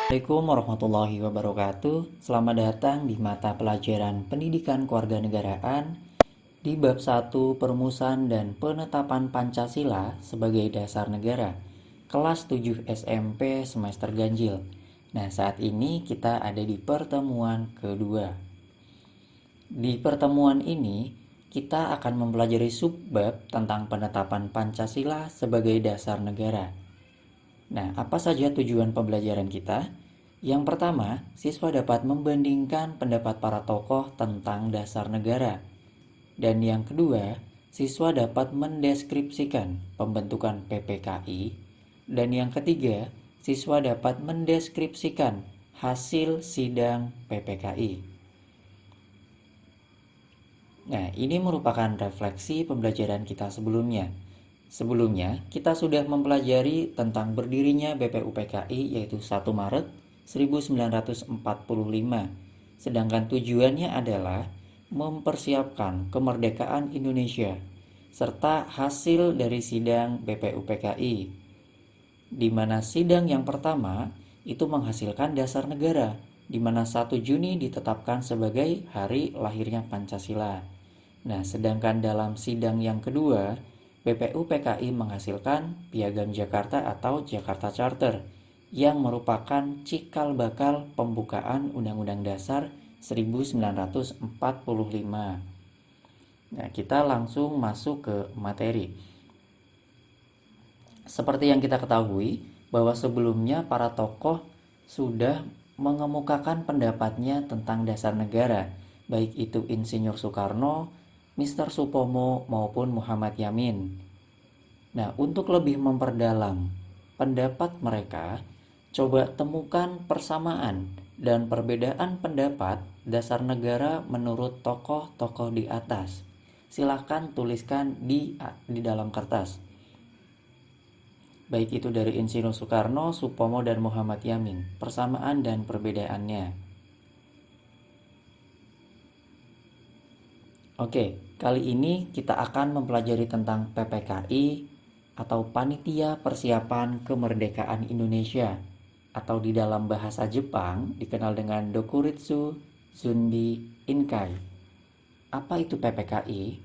Assalamualaikum warahmatullahi wabarakatuh. Selamat datang di mata pelajaran Pendidikan Kewarganegaraan di bab 1 Perumusan dan Penetapan Pancasila sebagai Dasar Negara, kelas 7 SMP semester ganjil. Nah, saat ini kita ada di pertemuan kedua. Di pertemuan ini, kita akan mempelajari subbab tentang penetapan Pancasila sebagai dasar negara. Nah, apa saja tujuan pembelajaran kita? Yang pertama, siswa dapat membandingkan pendapat para tokoh tentang dasar negara. Dan yang kedua, siswa dapat mendeskripsikan pembentukan PPKI. Dan yang ketiga, siswa dapat mendeskripsikan hasil sidang PPKI. Nah, ini merupakan refleksi pembelajaran kita sebelumnya. Sebelumnya, kita sudah mempelajari tentang berdirinya BPUPKI yaitu 1 Maret 1945. Sedangkan tujuannya adalah mempersiapkan kemerdekaan Indonesia serta hasil dari sidang BPUPKI, di mana sidang yang pertama itu menghasilkan dasar negara, di mana 1 Juni ditetapkan sebagai hari lahirnya Pancasila. Nah, sedangkan dalam sidang yang kedua, BPUPKI menghasilkan Piagam Jakarta atau Jakarta Charter yang merupakan cikal bakal pembukaan Undang-Undang Dasar 1945. Nah, kita langsung masuk ke materi. Seperti yang kita ketahui, bahwa sebelumnya para tokoh sudah mengemukakan pendapatnya tentang dasar negara, baik itu Insinyur Soekarno, Mr. Supomo maupun Muhammad Yamin. Nah, untuk lebih memperdalam pendapat mereka, coba temukan persamaan dan perbedaan pendapat dasar negara menurut tokoh-tokoh di atas. Silahkan tuliskan di dalam kertas. Baik itu dari Insinyur Soekarno, Supomo, dan Muhammad Yamin. Persamaan dan perbedaannya. Oke, kali ini kita akan mempelajari tentang PPKI atau Panitia Persiapan Kemerdekaan Indonesia, atau di dalam bahasa Jepang dikenal dengan Dokuritsu Zunbi Inkai. Apa itu PPKI?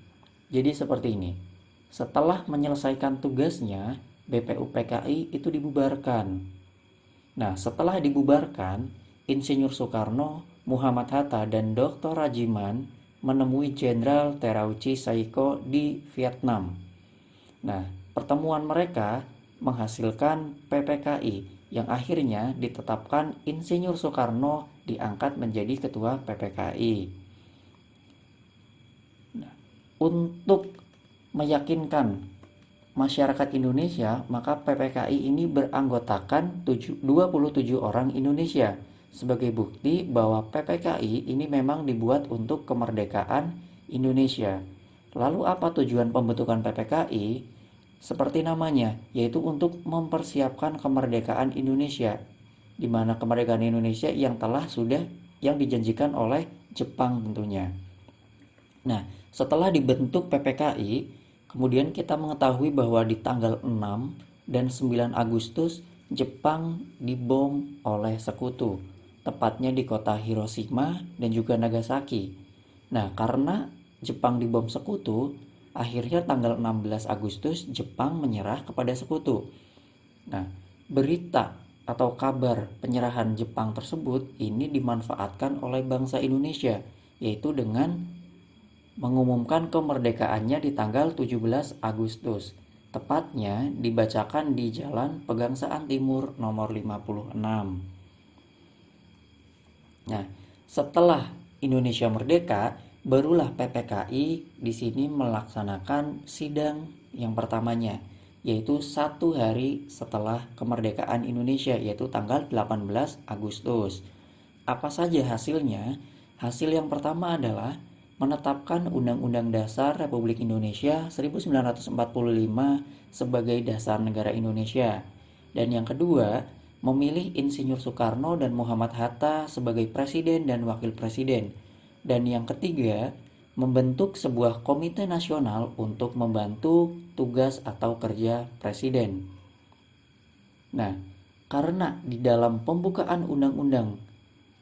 Jadi seperti ini. Setelah menyelesaikan tugasnya, BPUPKI itu dibubarkan. Nah, setelah dibubarkan, Insinyur Soekarno, Muhammad Hatta, dan Dr. Rajiman menemui Jenderal Terauchi Saiko di Vietnam. Nah, pertemuan mereka menghasilkan PPKI yang akhirnya ditetapkan Insinyur Soekarno diangkat menjadi ketua PPKI. Nah, untuk meyakinkan masyarakat Indonesia, maka PPKI ini beranggotakan 27 orang Indonesia. Sebagai bukti bahwa PPKI ini memang dibuat untuk kemerdekaan Indonesia. Lalu apa tujuan pembentukan PPKI? Seperti namanya, yaitu untuk mempersiapkan kemerdekaan Indonesia, di mana kemerdekaan Indonesia yang dijanjikan oleh Jepang tentunya. Nah, setelah dibentuk PPKI, kemudian kita mengetahui bahwa di tanggal 6 dan 9 Agustus Jepang dibom oleh sekutu, tepatnya di kota Hiroshima dan juga Nagasaki. Nah, karena Jepang dibom sekutu, akhirnya tanggal 16 Agustus Jepang menyerah kepada sekutu. Nah, berita atau kabar penyerahan Jepang tersebut ini dimanfaatkan oleh bangsa Indonesia, yaitu dengan mengumumkan kemerdekaannya di tanggal 17 Agustus. Tepatnya dibacakan di Jalan Pegangsaan Timur nomor 56. Nah, setelah Indonesia merdeka, barulah PPKI di sini melaksanakan sidang yang pertamanya, yaitu 1 hari setelah kemerdekaan Indonesia, yaitu tanggal 18 Agustus. Apa saja hasilnya? Hasil yang pertama adalah menetapkan Undang-Undang Dasar Republik Indonesia 1945 sebagai dasar negara Indonesia. Dan yang kedua, memilih Insinyur Soekarno dan Muhammad Hatta sebagai presiden dan wakil presiden. Dan yang ketiga, membentuk sebuah komite nasional untuk membantu tugas atau kerja presiden. Nah, Karena di dalam pembukaan undang-undang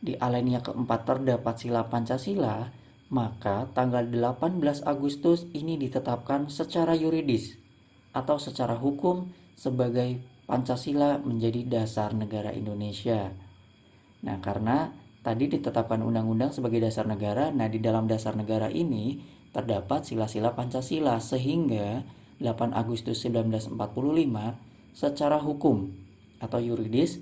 di alinea keempat terdapat sila Pancasila, maka tanggal 18 Agustus ini ditetapkan secara yuridis atau secara hukum sebagai Pancasila menjadi dasar negara Indonesia. Nah, karena tadi ditetapkan undang-undang sebagai dasar negara, nah di dalam dasar negara ini terdapat sila-sila Pancasila, sehingga 8 Agustus 1945 secara hukum atau yuridis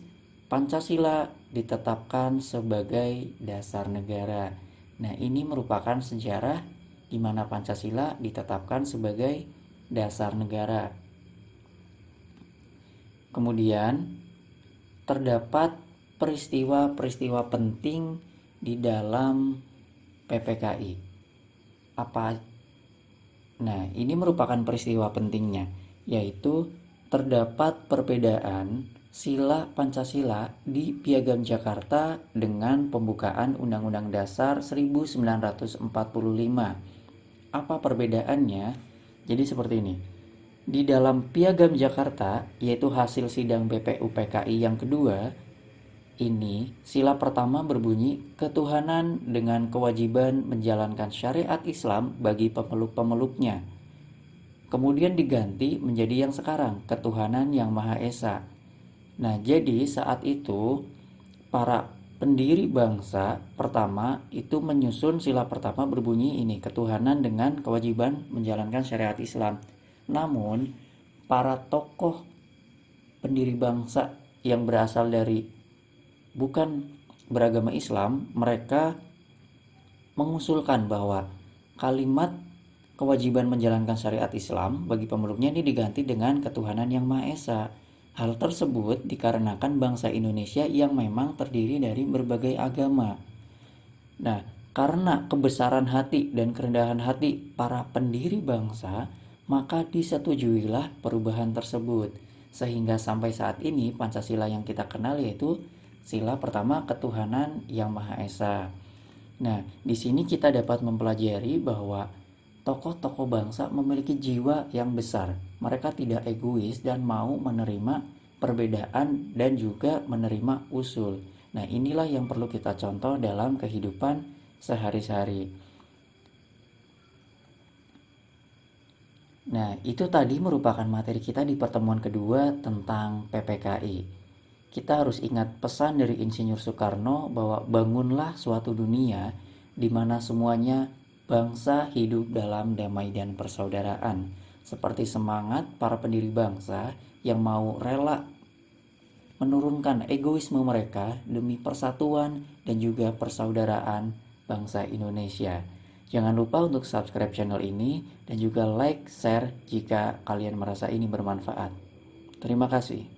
Pancasila ditetapkan sebagai dasar negara. Nah, ini merupakan sejarah di mana Pancasila ditetapkan sebagai dasar negara. Kemudian terdapat peristiwa-peristiwa penting di dalam PPKI. Nah, ini merupakan peristiwa pentingnya, yaitu terdapat perbedaan sila Pancasila di Piagam Jakarta dengan pembukaan Undang-Undang Dasar 1945. Apa perbedaannya? Jadi seperti ini. Di dalam Piagam Jakarta, yaitu hasil sidang BPUPKI yang kedua, ini sila pertama berbunyi ketuhanan dengan kewajiban menjalankan syariat Islam bagi pemeluk-pemeluknya. Kemudian diganti menjadi yang sekarang, ketuhanan yang Maha Esa. Nah, jadi saat itu para pendiri bangsa pertama itu menyusun sila pertama berbunyi ini, ketuhanan dengan kewajiban menjalankan syariat Islam. Namun, para tokoh pendiri bangsa yang berasal dari bukan beragama Islam, mereka mengusulkan bahwa kalimat kewajiban menjalankan syariat Islam bagi pemeluknya ini diganti dengan ketuhanan yang Maha Esa. Hal tersebut dikarenakan bangsa Indonesia yang memang terdiri dari berbagai agama. Nah, karena kebesaran hati dan kerendahan hati para pendiri bangsa, maka disetujuilah perubahan tersebut. Sehingga sampai saat ini Pancasila yang kita kenal yaitu sila pertama ketuhanan yang Maha Esa. Nah, di sini kita dapat mempelajari bahwa tokoh-tokoh bangsa memiliki jiwa yang besar. Mereka tidak egois dan mau menerima perbedaan dan juga menerima usul. Nah, inilah yang perlu kita contoh dalam kehidupan sehari-hari. Nah, itu tadi merupakan materi kita di pertemuan kedua tentang PPKI. Kita harus ingat pesan dari Insinyur Soekarno bahwa bangunlah suatu dunia di mana semuanya bangsa hidup dalam damai dan persaudaraan, seperti semangat para pendiri bangsa yang mau rela menurunkan egoisme mereka demi persatuan dan juga persaudaraan bangsa Indonesia. Jangan lupa untuk subscribe channel ini dan juga like, share jika kalian merasa ini bermanfaat. Terima kasih.